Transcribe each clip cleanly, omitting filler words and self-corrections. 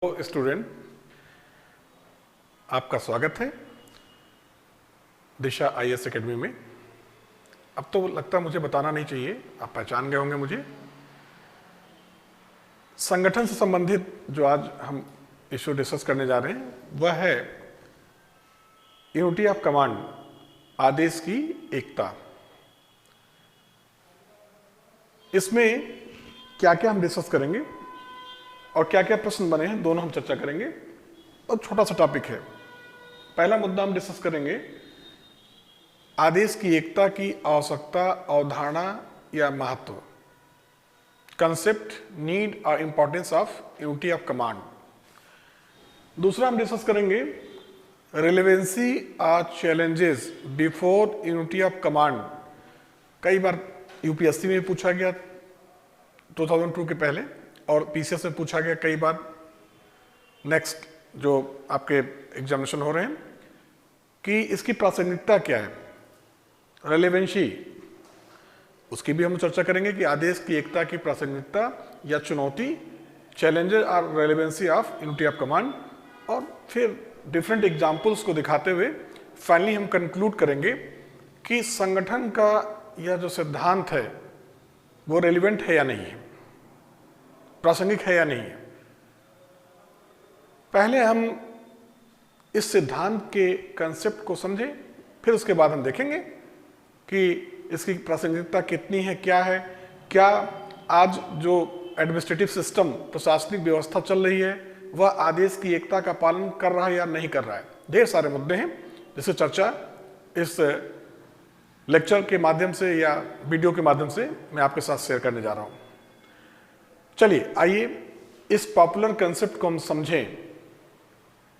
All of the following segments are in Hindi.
स्टूडेंट, आपका स्वागत है दिशा आईएएस एकेडमी में। अब तो लगता है मुझे बताना नहीं चाहिए, आप पहचान गए होंगे मुझे। संगठन से संबंधित जो आज हम इशू डिस्कस करने जा रहे हैं वह है यूनिटी ऑफ कमांड, आदेश की एकता। इसमें क्या क्या हम डिस्कस करेंगे और क्या क्या प्रश्न बने हैं दोनों हम चर्चा करेंगे। और छोटा सा टॉपिक है। पहला मुद्दा हम डिस्कस करेंगे आदेश की एकता की आवश्यकता, अवधारणा या महत्व, कंसेप्ट, नीड और importance of unity of command. दूसरा हम डिस्कस करेंगे रिलेवेंसी और challenges before unity of command. कई बार यूपीएससी में पूछा गया 2002 के पहले, और पीसीएस में पूछा गया कई बार, नेक्स्ट जो आपके एग्जामिनेशन हो रहे हैं, कि इसकी प्रासंगिकता क्या है, रेलेवेंसी, उसकी भी हम चर्चा करेंगे कि आदेश की एकता की प्रासंगिकता या चुनौती, चैलेंजेस और relevancy of unity of command. और फिर डिफरेंट एग्जाम्पल्स को दिखाते हुए फाइनली हम कंक्लूड करेंगे कि संगठन का यह जो सिद्धांत है वो रेलिवेंट है या नहीं है, प्रासंगिक है या नहीं है। पहले हम इस सिद्धांत के कंसेप्ट को समझें, फिर उसके बाद हम देखेंगे कि इसकी प्रासंगिकता कितनी है, क्या आज जो एडमिनिस्ट्रेटिव सिस्टम, प्रशासनिक व्यवस्था चल रही है, वह आदेश की एकता का पालन कर रहा है या नहीं कर रहा है। ढेर सारे मुद्दे हैं जिससे चर्चा इस लेक्चर के माध्यम से या वीडियो के माध्यम से मैं आपके साथ शेयर करने जा रहा हूं। चलिए आइए इस पॉपुलर कंसेप्ट को हम समझें।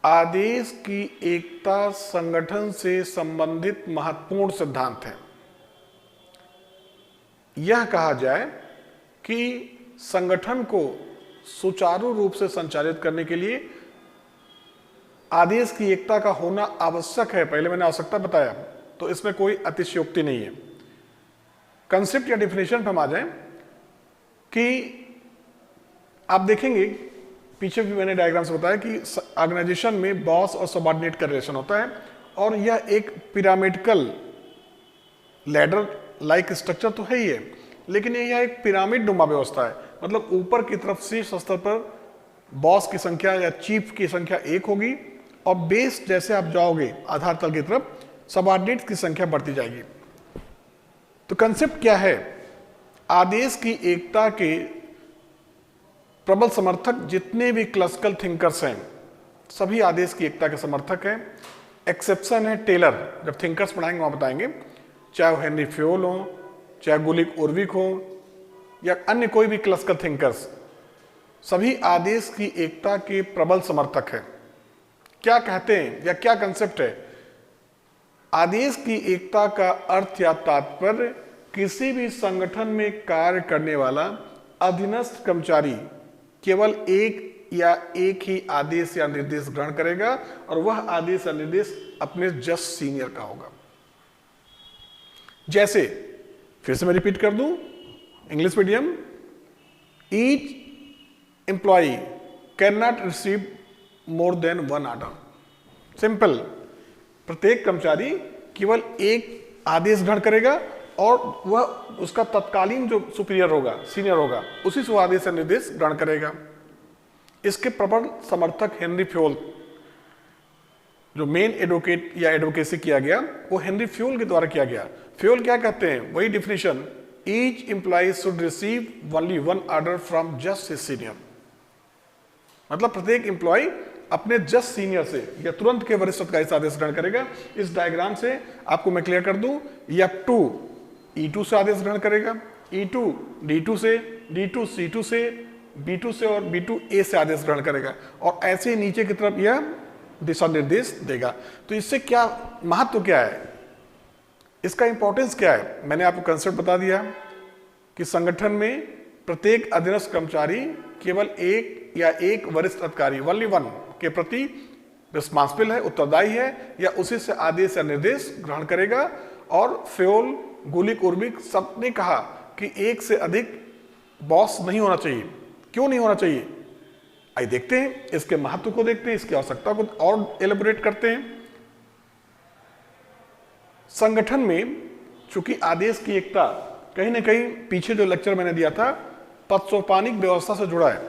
आदेश की एकता संगठन से संबंधित महत्वपूर्ण सिद्धांत है। यह कहा जाए कि संगठन को सुचारू रूप से संचालित करने के लिए आदेश की एकता का होना आवश्यक है। पहले मैंने आवश्यकता बताया, तो इसमें कोई अतिशयोक्ति नहीं है। कंसेप्ट या डेफिनेशन पर हम आ जाएं कि आप देखेंगे, पीछे भी मैंने डायग्राम से बताया कि ऑर्गेनाइजेशन में बॉस और सबऑर्डिनेट का रिलेशन होता है, और यह एक पिरामिडल लैडर लाइक स्ट्रक्चर तो है ही है, लेकिन यह एक पिरामिड नुमा व्यवस्था है। मतलब ऊपर की तरफ शीर्ष स्तर पर बॉस की संख्या या चीफ की संख्या 1 होगी, और बेस जैसे आप जाओगे आधार तल की तरफ, सबऑर्डिनेट्स की संख्या बढ़ती जाएगी। तो कंसेप्ट क्या है? आदेश की एकता के प्रबल समर्थक जितने भी क्लासिकल थिंकर्स हैं, सभी आदेश की एकता के समर्थक हैं। एक्सेप्शन है टेलर, जब थिंकर्स पढ़ाएंगे वहां बताएंगे, चाहे वो हेनरी फ्योल हो, चाहे गुलिक उर्विक हो, या अन्य कोई भी क्लासिकल थिंकर्स, सभी आदेश की एकता के प्रबल समर्थक हैं। क्या कहते हैं या क्या कंसेप्ट है? आदेश की एकता का अर्थ या तात्पर्य किसी भी संगठन में कार्य करने वाला अधीनस्थ कर्मचारी केवल एक या एक ही आदेश या निर्देश ग्रहण करेगा, और वह आदेश या निर्देश अपने जस्ट सीनियर का होगा। जैसे, फिर से मैं रिपीट कर दूं, English medium, each employee can not receive more than 1 order. Simple, प्रत्येक कर्मचारी केवल एक आदेश ग्रहण करेगा, और वह उसका तत्कालीन जो सुपीरियर होगा, सीनियर होगा, उसी से वो आदेश या निर्देश ग्रहण करेगा। इसके प्रबल समर्थक हेनरी फ्योल, जो मेन एडवोकेट या एडवोकेसी किया गया वो हेनरी फ्योल के द्वारा किया गया। फ्योल क्या कहते हैं? वही definition, each employ should receive only 1 order from just his senior. मतलब प्रत्येक एम्प्लॉय अपने जस्ट सीनियर से या तुरंत के वरिष्ठ अधिकारी से आदेश ग्रहण करेगा। इस डायग्राम से आपको मैं क्लियर कर दूं, F2 E2 से आदेश ग्रहण करेगा, E2 D2 से, D2 C2 से, B2 से, और B2 A से आदेश ग्रहण करेगा, और ऐसे ही नीचे की तरफ यह दिशा निर्देश देगा। तो इससे क्या महत्व क्या है, इसका इंपॉर्टेंस क्या है? मैंने आपको कंसेप्ट बता दिया कि संगठन में प्रत्येक अधीनस्थ कर्मचारी केवल एक या एक वरिष्ठ अधिकारी, ओनली 1 के प्रति रिस्पॉन्सिबल है, उत्तरदायी है, या उसी से आदेश या निर्देश ग्रहण करेगा। और फ्योल, गुलिक उर्विक सबने कहा कि एक से अधिक बॉस नहीं होना चाहिए। क्यों नहीं होना चाहिए? आइए देखते हैं, इसके महत्व को देखते हैं, इसकी आवश्यकता को और एलेबोरेट करते हैं। संगठन में चूंकि आदेश की एकता कहीं ना कहीं पीछे जो लेक्चर मैंने दिया था पदसोपानिक व्यवस्था से जुड़ा है,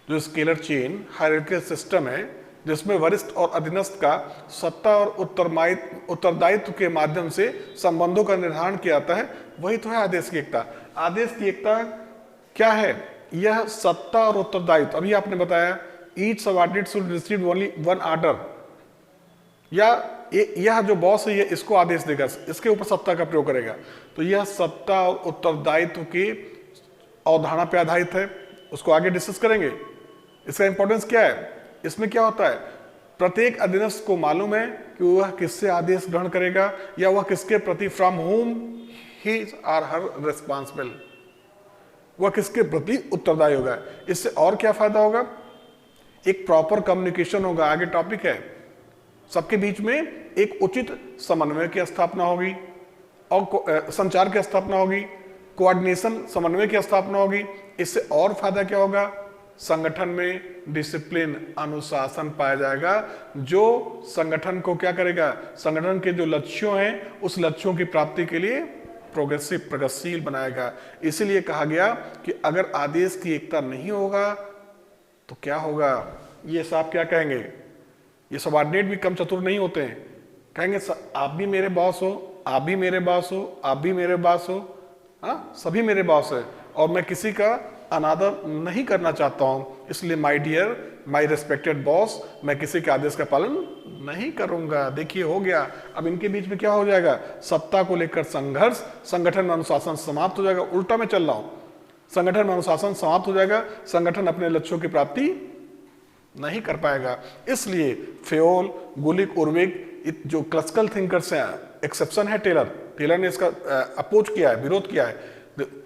जो स्केलर चेन हायरार्किकल सिस्टम है जिसमें वरिष्ठ और अधीनस्थ का सत्ता और उत्तरदायित्व के माध्यम से संबंधों का निर्धारण किया जाता है, वही तो है आदेश की एकता। आदेश की एकता क्या है? यह सत्ता और उत्तरदायित्व, अभी आपने बताया each subordinate should receive only one order, या यह जो बॉस है ये इसको आदेश देगा, इसके ऊपर सत्ता का प्रयोग करेगा, तो यह सत्ता और उत्तरदायित्व की अवधारणा पर आधारित है। उसको आगे डिस्कस करेंगे। इसका इंपॉर्टेंस क्या है? इसमें क्या होता है, प्रत्येक अधीनस्थ को मालूम है कि वह किससे आदेश ग्रहण करेगा या वह किसके प्रति, from whom he or her responsible, वह किसके प्रति उत्तरदायी होगा। इससे और क्या फायदा होगा? एक प्रॉपर कम्युनिकेशन होगा, आगे टॉपिक है, सबके बीच में एक उचित समन्वय की स्थापना होगी और संचार की स्थापना होगी, कोऑर्डिनेशन समन्वय की स्थापना होगी। इससे और फायदा क्या होगा? संगठन में डिसिप्लिन, अनुशासन पाया जाएगा, जो संगठन को क्या करेगा, संगठन के जो लक्ष्यों हैं उस लक्ष्यों की प्राप्ति के लिए प्रोग्रेसिव, प्रगतिशील बनाएगा। इसीलिए कहा गया कि अगर आदेश की एकता नहीं होगा तो क्या होगा? ये साहब क्या कहेंगे, ये सबऑर्डिनेट भी कम चतुर नहीं होते हैं, कहेंगे आप भी मेरे बॉस हो, आप भी मेरे बॉस हो, आप भी मेरे बॉस हो, हाँ सभी मेरे बॉस है और मैं किसी का अनादर नहीं करना चाहता हूं, इसलिए my dear, my respected boss, मैं किसी के आदेश का पालन नहीं करूंगा। देखिए हो गया। अब इनके बीच में क्या हो जाएगा? सत्ता को लेकर संघर्ष, संगठन में अनुशासन समाप्त हो जाएगा। उल्टा मैं चल रहा हूं, संगठन में अनुशासन समाप्त हो जाएगा, संगठन अपने लक्ष्यों की प्राप्ति नहीं कर पाएगा। इसलिए फेयोल, गुलिक, उर्विक जो क्लासिकल थिंकर्स हैं, एक्सेप्शन है टेलर ने इसका अपोज किया है, विरोध किया है।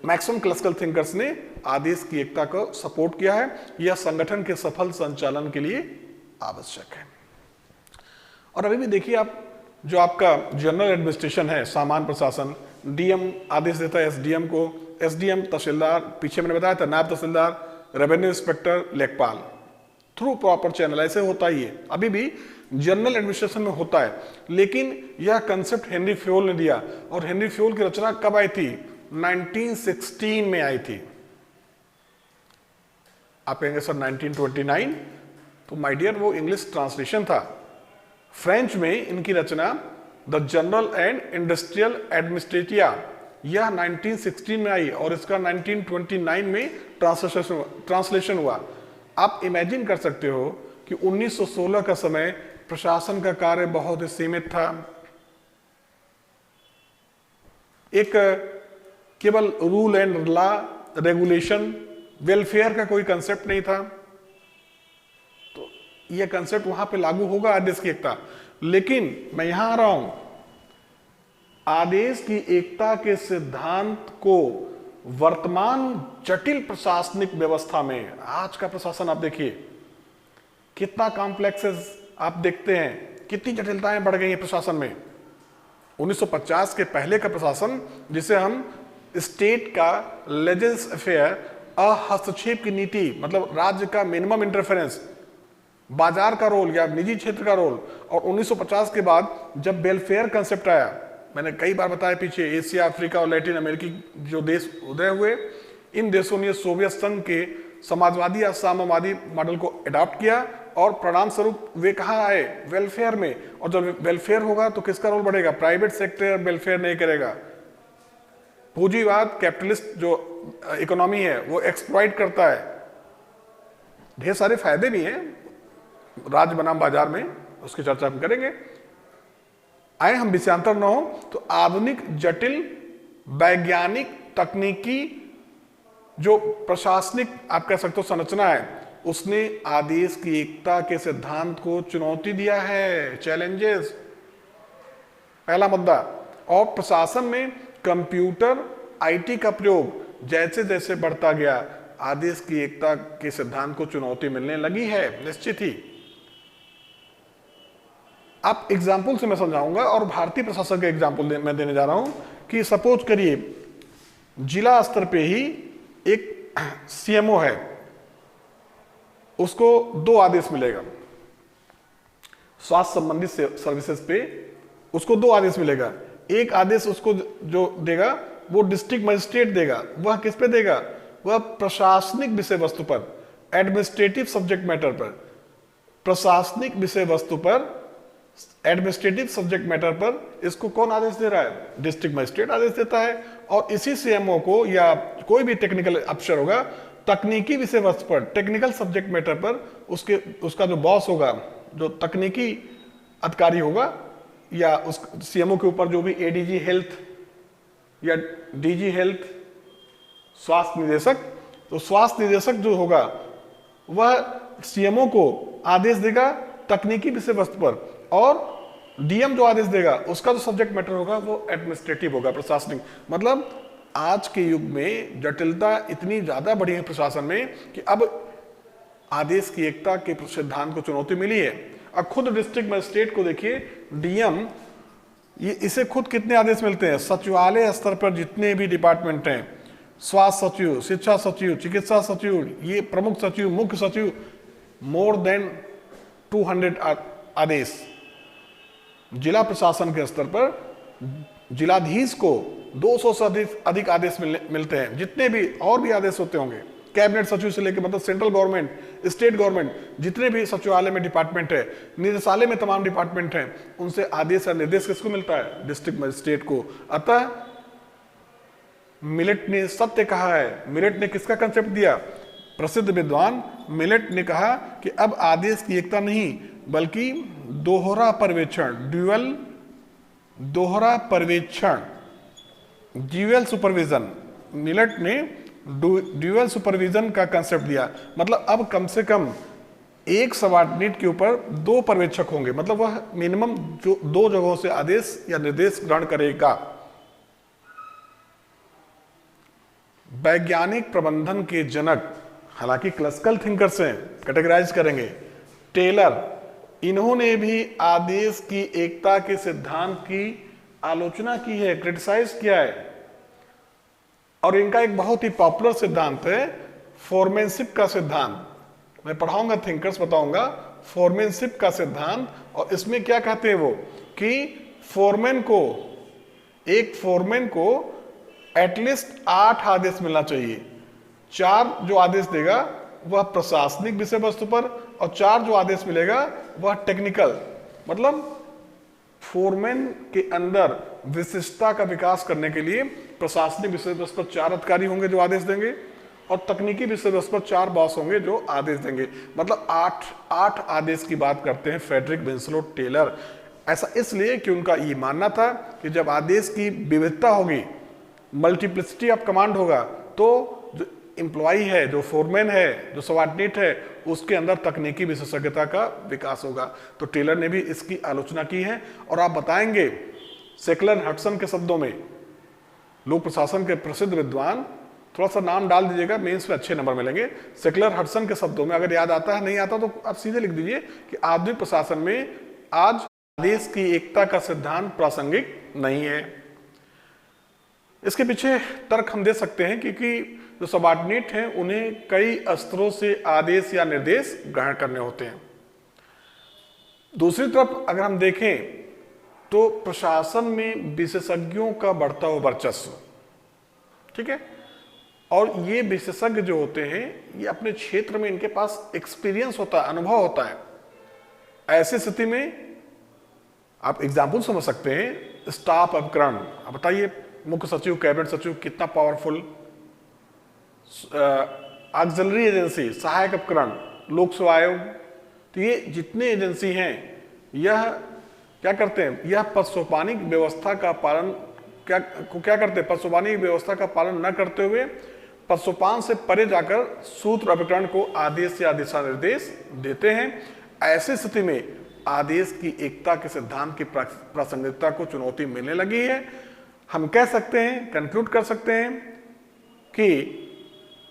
मैक्सिमम क्लासिकल थिंकर्स ने आदेश की एकता को सपोर्ट किया है, यह संगठन के सफल संचालन के लिए आवश्यक है। और अभी भी देखिए आप, जो आपका जनरल एडमिनिस्ट्रेशन है, सामान्य प्रशासन, डीएम आदेश देता है एसडीएम को, एसडीएम तहसीलदार, पीछे मैंने बताया था नायब तहसीलदार, रेवेन्यू इंस्पेक्टर, लेखपाल, थ्रू प्रॉपर चैनल ऐसे होता ही है, अभी भी जनरल एडमिनिस्ट्रेशन में होता है। लेकिन यह कंसेप्ट हेनरी फेयोल ने दिया, और हेनरी फेयोल की रचना कब आई थी? 1916 में आई थी। आप कहेंगे सर 1929, तो माय डियर वो इंग्लिश ट्रांसलेशन था। फ्रेंच में इनकी रचना द जनरल एंड इंडस्ट्रियल एडमिनिस्ट्रेटिया, यह 1916 में आई और इसका 1929 में ट्रांसलेशन हुआ। आप इमेजिन कर सकते हो कि 1916 का समय प्रशासन का कार्य बहुत ही सीमित था, एक केवल rule and law, regulation, welfare का कोई कंसेप्ट नहीं था। तो यह कंसेप्ट वहां पे लागू होगा आदेश की एकता। लेकिन मैं यहां आ रहा हूं, आदेश की एकता के सिद्धांत को वर्तमान जटिल प्रशासनिक व्यवस्था में, आज का प्रशासन आप देखिए कितना कॉम्प्लेक्सेस आप देखते हैं, कितनी जटिलताएं बढ़ गई हैं प्रशासन में। 1950 के पहले का प्रशासन, जिसे हम स्टेट का लेजिस्लेटिव अफेयर, हस्तक्षेप की नीति, मतलब राज्य का मिनिमम इंटरफेरेंस, बाजार का रोल या निजी क्षेत्र का रोल, और 1950 के बाद जब वेलफेयर कंसेप्ट आया, मैंने कई बार बताया पीछे, एशिया, अफ्रीका और लैटिन अमेरिकी जो देश उदय हुए, इन देशों ने सोवियत संघ के समाजवादी या साम्यवादी मॉडल को अडॉप्ट किया और परिणाम स्वरूप वे कहाँ आए? वेलफेयर में। और जब वेलफेयर होगा तो किसका रोल बढ़ेगा? प्राइवेट सेक्टर वेलफेयर नहीं करेगा। पूंजीवाद, कैपिटलिस्ट जो इकोनॉमी है वो एक्सप्लॉइट करता है। ढेर सारे फायदे भी हैं राज्य बनाम बाजार में, उसकी चर्चा हम करेंगे। आए हम विषयांतर न हो तो आधुनिक जटिल वैज्ञानिक तकनीकी जो प्रशासनिक आप कह सकते हो संरचना है, उसने आदेश की एकता के सिद्धांत को चुनौती दिया है, चैलेंजेस, पहला मुद्दा। और प्रशासन में कंप्यूटर, आईटी का प्रयोग जैसे जैसे बढ़ता गया, आदेश की एकता के सिद्धांत को चुनौती मिलने लगी है, निश्चित ही। आप एग्जाम्पल से मैं समझाऊंगा, और भारतीय प्रशासन का एग्जाम्पल मैं देने जा रहा हूं कि सपोज करिए जिला स्तर पे ही एक सीएमओ है, उसको 2 आदेश मिलेगा स्वास्थ्य संबंधित सर्विसेज पे, उसको 2 आदेश मिलेगा। एक आदेश उसको जो देगा वो डिस्ट्रिक्ट मजिस्ट्रेट देगा। वह किस पे देगा? वह प्रशासनिक विषय वस्तु पर, एडमिनिस्ट्रेटिव सब्जेक्ट मैटर पर, प्रशासनिक विषय वस्तु पर, एडमिनिस्ट्रेटिव सब्जेक्ट मैटर पर इसको कौन आदेश दे रहा है? डिस्ट्रिक्ट मजिस्ट्रेट आदेश देता है। और इसी सीएमओ को या कोई भी टेक्निकल अफसर होगा, तकनीकी विषय वस्तु पर, टेक्निकल सब्जेक्ट मैटर पर उसका जो बॉस होगा, जो तकनीकी अधिकारी होगा, या उस सीएमओ के ऊपर जो भी एडीजी हेल्थ या डीजी हेल्थ, स्वास्थ्य निदेशक, तो स्वास्थ्य निदेशक जो होगा वह सीएमओ को आदेश देगा तकनीकी विषय वस्तु पर, और डीएम जो आदेश देगा उसका जो सब्जेक्ट मैटर होगा वो एडमिनिस्ट्रेटिव होगा, प्रशासनिक। मतलब आज के युग में जटिलता इतनी ज्यादा बढ़ी है प्रशासन में कि अब आदेश की एकता के सिद्धांत को चुनौती मिली है। अब खुद डिस्ट्रिक्ट मजिस्ट्रेट को देखिए, डीएम, इसे खुद कितने आदेश मिलते हैं? सचिवालय स्तर पर जितने भी डिपार्टमेंट हैं, स्वास्थ्य सचिव, शिक्षा सचिव, चिकित्सा सचिव, ये प्रमुख सचिव, मुख्य सचिव, मोर देन 200 आदेश। जिला प्रशासन के स्तर पर जिलाधीश को 200 से अधिक आदेश मिलते हैं। जितने भी और भी आदेश होते होंगे, कैबिनेट सचिव से लेकर मतलब सेंट्रल गवर्नमेंट, स्टेट गवर्नमेंट, जितने भी सचिवालय में डिपार्टमेंट है, निदेशालय में तमाम डिपार्टमेंट हैं, उनसे आदेश और निर्देश किसको मिलता है? डिस्ट्रिक्ट मजिस्ट्रेट को। अतः मिलेट ने सत्य कहा है। मिलेट ने किसका कंसेप्ट दिया? प्रसिद्ध विद्वान मिलेट ने कहा कि अब आदेश की एकता नहीं बल्कि दोहरा पर्यवेक्षण, दोहरा पर्यवेक्षण, ड्यूअल सुपरविजन। मिलेट ने ड्यूअल सुपरविजन का कंसेप्ट दिया। मतलब अब कम से कम एक सबऑर्डिनेट के ऊपर 2 पर्यवेक्षक होंगे, मतलब वह मिनिमम जो 2 जगहों से आदेश या निर्देश ग्रहण करेगा। वैज्ञानिक प्रबंधन के जनक, हालांकि क्लासिकल थिंकर्स हैं, कैटेगराइज करेंगे, टेलर, इन्होंने भी आदेश की एकता के सिद्धांत की आलोचना की है, क्रिटिसाइज किया है। और इनका एक बहुत ही पॉपुलर सिद्धांत है फोरमैनशिप का सिद्धांत। मैं पढ़ाऊंगा, थिंकर्स बताऊंगा फोरमैनशिप का सिद्धांत। और इसमें क्या कहते हैं वो कि एक फोरमैन को एटलीस्ट 8 आदेश मिलना चाहिए। 4 जो आदेश देगा वह प्रशासनिक विषय वस्तु पर, और 4 जो आदेश मिलेगा वह टेक्निकल। मतलब फोरमैन के अंदर विशिष्टता का विकास करने के लिए प्रशासनिक विषय वस्तु पर 4 अधिकारी होंगे जो आदेश देंगे, और तकनीकी विषय वस्तु पर 4 बॉस होंगे जो आदेश देंगे। मतलब 8 आदेश की बात करते हैं फ्रेडरिक विंसलो टेलर। ऐसा इसलिए कि उनका ये मानना था कि जब आदेश की विविधता होगी, मल्टीप्लिसिटी ऑफ कमांड होगा, तो जो एम्प्लॉई है, जो फोरमैन है, जो सबऑर्डिनेट है, उसके अंदर तकनीकी विशेषज्ञता का विकास होगा। तो टेलर ने भी इसकी आलोचना की है। और आप बताएंगे सेकलर हडसन के शब्दों में, लोक प्रशासन के प्रसिद्ध विद्वान, थोड़ा सा नाम डाल दीजिएगा, मेंस में अच्छे नंबर मिलेंगे। सेकलर हडसन के शब्दों में, अगर याद आता है, नहीं आता तो आप सीधे लिख दीजिए कि आधुनिक प्रशासन में आज आदेश की एकता का सिद्धांत प्रासंगिक नहीं है। इसके पीछे तर्क हम दे सकते हैं क्योंकि जो सबऑर्डिनेट हैं उन्हें कई स्तरों से आदेश या निर्देश ग्रहण करने होते हैं। दूसरी तरफ अगर हम देखें तो प्रशासन में विशेषज्ञों का बढ़ता हुआ वर्चस्व, ठीक है, और ये विशेषज्ञ जो होते हैं ये अपने क्षेत्र में इनके पास एक्सपीरियंस होता है, अनुभव होता है। ऐसी स्थिति में आप एग्जाम्पल समझ सकते हैं, स्टाफ उपकरण। अब बताइए मुख्य सचिव, कैबिनेट सचिव कितना पावरफुल, ऑक्सिलरी एजेंसी, सहायक उपकरण, लोक सेवा आयोग, तो ये जितने एजेंसी हैं यह क्या करते हैं? यह पदसोपानिक व्यवस्था का पालन क्या करते हैं? पदसोपानिक व्यवस्था का पालन न करते हुए पदसोपान से परे जाकर सूत्र उपकरण को आदेश या दिशा निर्देश देते हैं। ऐसी स्थिति में आदेश की एकता के सिद्धांत की प्रासंगिकता को चुनौती मिलने लगी है। हम कह सकते हैं, कंक्लूड कर सकते हैं कि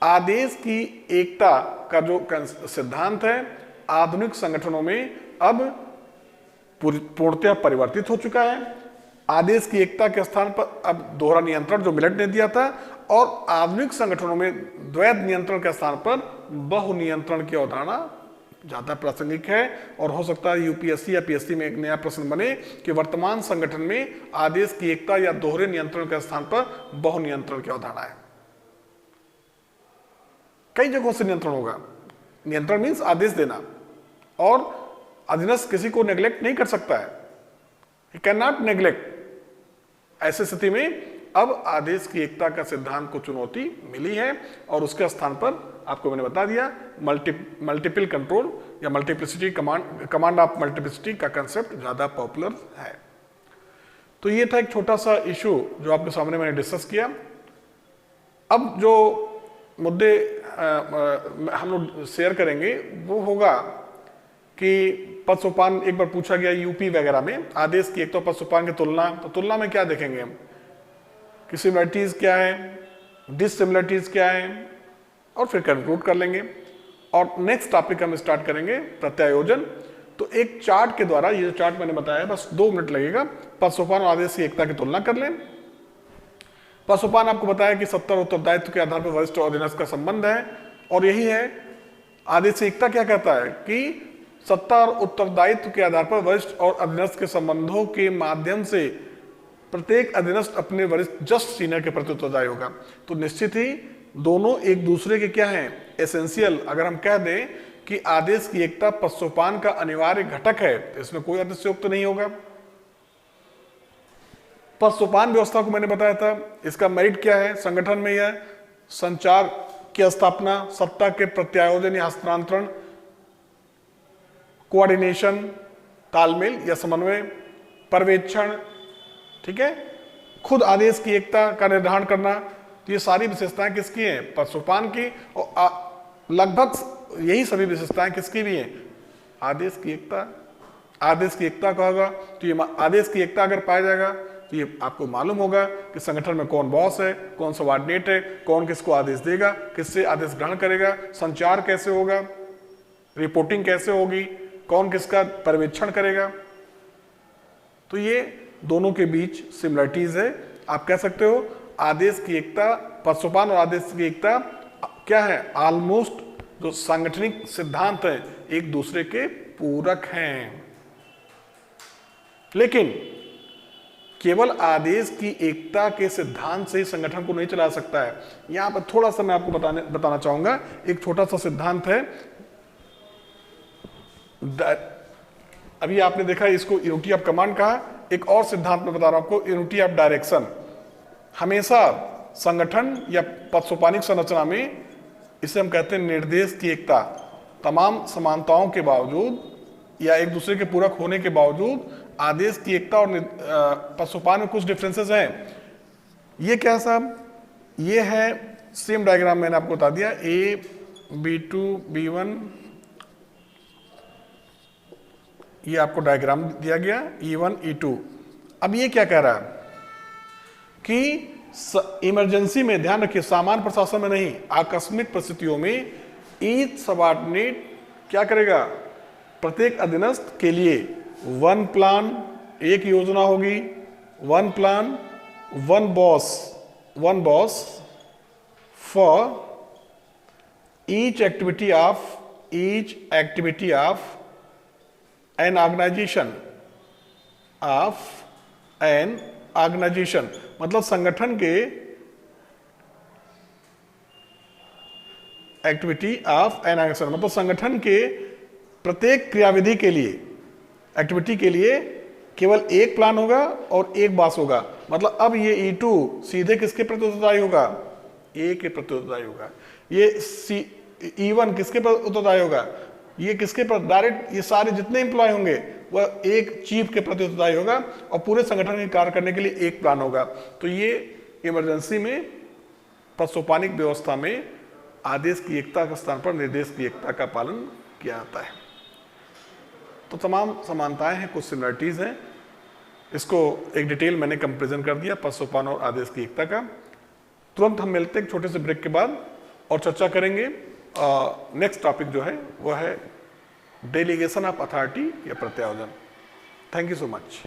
आदेश की एकता का जो सिद्धांत है आधुनिक संगठनों में अब पूर्णतः परिवर्तित हो चुका है। आदेश की एकता के स्थान पर अब दोहरा नियंत्रण जो मिलेट ने दिया था, और आधुनिक संगठनों में द्वैध नियंत्रण के स्थान पर बहुनियंत्रण की अवधारणा ज्यादा प्रासंगिक है। और हो सकता है यूपीएससी या पीएससी में एक नया प्रश्न बने कि वर्तमान संगठन में आदेश की एकता या दोहरे नियंत्रण के स्थान पर बहुनियंत्रण की अवधारणा है। कई जगहों से नियंत्रण होगा। नियंत्रण मीन्स आदेश देना, और अधीनस्थ किसी को नेग्लेक्ट नहीं कर सकता है, ही कैन नॉट नेग्लेक्ट। ऐसी स्थिति में अब आदेश की एकता का सिद्धांत को चुनौती मिली है, और उसके स्थान पर आपको मैंने बता दिया मल्टीपल कंट्रोल या मल्टीप्लिसिटी कमांड ऑफ मल्टीप्लिसिटी का कंसेप्ट ज्यादा पॉपुलर है। तो ये था एक छोटा सा इशू जो आपके सामने मैंने डिस्कस किया। अब जो मुद्दे हम लोग शेयर करेंगे वो होगा कि पद सोपान एक बार पूछा गया यूपी वगैरह में, आदेश की एक तो पद सोपान की तुलना, तो तुलना में क्या देखेंगे हम कि सिमिलरिटीज क्या है, डिससिमिलरिटीज क्या है, और फिर कंक्लूड कर लेंगे। और नेक्स्ट टॉपिक हम स्टार्ट करेंगे प्रत्यायोजन। तो एक चार्ट के द्वारा, ये जो चार्ट मैंने बताया बस 2 मिनट लगेगा, पद सोपान और आदेश की एकता की तुलना कर लें। पद सोपान आपको बताया कि सत्ता और उत्तरदायित्व के आधार पर वरिष्ठ और अधीनस्थ का संबंध है, और यही है। आदेश की एकता क्या कहता है कि सत्ता और उत्तरदायित्व के आधार पर वरिष्ठ और अधीनस्थ के संबंधों के माध्यम से प्रत्येक अधीनस्थ अपने वरिष्ठ जस्ट सीनियर के प्रति उत्तरदायी होगा। तो निश्चित ही दोनों एक दूसरे के क्या हैं, एसेंशियल। अगर हम कह दें कि आदेश की एकता पद सोपान का अनिवार्य घटक है, तो इसमें कोई अतिशयोक्ति नहीं होगा। पद सोपान व्यवस्था को मैंने बताया था, इसका मेरिट क्या है संगठन में, यह संचार की स्थापना, सत्ता के प्रत्यायोजन या हस्तांतरण, कोऑर्डिनेशन, तालमेल या समन्वय, पर्यवेक्षण, ठीक है, खुद आदेश की एकता का निर्धारण करना। तो ये सारी विशेषताएं किसकी हैं, पद सोपान की, और लगभग यही सभी विशेषताएं किसकी भी हैं, आदेश की एकता। आदेश की एकता का होगा तो ये आदेश की एकता अगर पाया जाएगा तो ये आपको मालूम होगा कि संगठन में कौन बॉस है, कौन सबऑर्डिनेट है, कौन किसको आदेश देगा, किससे आदेश ग्रहण करेगा, संचार कैसे होगा, रिपोर्टिंग कैसे होगी, कौन किसका पर्यवेक्षण करेगा। तो ये दोनों के बीच सिमिलरिटीज है। आप कह सकते हो आदेश की एकता, पद सोपान और आदेश की एकता क्या है, ऑलमोस्ट जो सांगठनिक सिद्धांत है एक दूसरे के पूरक हैं। लेकिन केवल आदेश की एकता के सिद्धांत से ही संगठन को नहीं चला सकता है। यहां पर थोड़ा सा मैं आपको बताना चाहूंगा, एक छोटा सा सिद्धांत है। अभी आपने देखा इसको यूनिटी ऑफ कमांड कहा, एक और सिद्धांत में बता रहा हूं आपको, यूनिटी ऑफ डायरेक्शन। हमेशा संगठन या पद सोपानिक संरचना में इसे हम कहते हैं निर्देश की एकता। तमाम समानताओं के बावजूद या एक दूसरे के पूरक होने के बावजूद आदेश की एकता और पद सोपान में कुछ डिफरेंसेस हैं। ये क्या साहब, ये है सेम डायग्राम मैंने आपको बता दिया, A, B2, B1, ये आपको डायग्राम दिया गया, E1, E2। अब ये क्या कह रहा है कि इमरजेंसी में, ध्यान रखिए सामान्य प्रशासन में नहीं, आकस्मिक परिस्थितियों में ईच सबऑर्डिनेट क्या करेगा, प्रत्येक अधीनस्थ के लिए वन प्लान, एक योजना होगी, one plan, one boss for each activity of an organisation, मतलब संगठन के एक्टिविटी ऑफ एन ऑर्गेनाइजेशन, मतलब संगठन के प्रत्येक क्रियाविधि के लिए, एक्टिविटी के लिए केवल एक प्लान होगा और एक बॉस होगा। मतलब अब ये E2 सीधे किसके प्रति उत्तरदायी होगा, ए के प्रति उत्तरदायी होगा। ये E1 किसके प्रति उत्तरदायी होगा, ये किसके पर डायरेक्ट, ये सारे जितने एम्प्लॉय होंगे वह एक चीफ के प्रति उत्तरदायी होगा, और पूरे संगठन के कार्य करने के लिए एक प्लान होगा। तो ये इमरजेंसी में पद सोपानिक व्यवस्था में आदेश की एकता के स्थान पर निर्देश की एकता का पालन किया जाता है। तो तमाम समानताएं हैं, कुछ सिमिलरिटीज हैं। इसको एक डिटेल मैंने कंपेरिजन कर दिया पद सोपान और आदेश की एकता का। तुरंत हम मिलते हैं छोटे से ब्रेक के बाद और चर्चा करेंगे। नेक्स्ट टॉपिक जो है वह है डेलीगेशन ऑफ अथॉरिटी या प्रत्यायोजन। Thank you so much.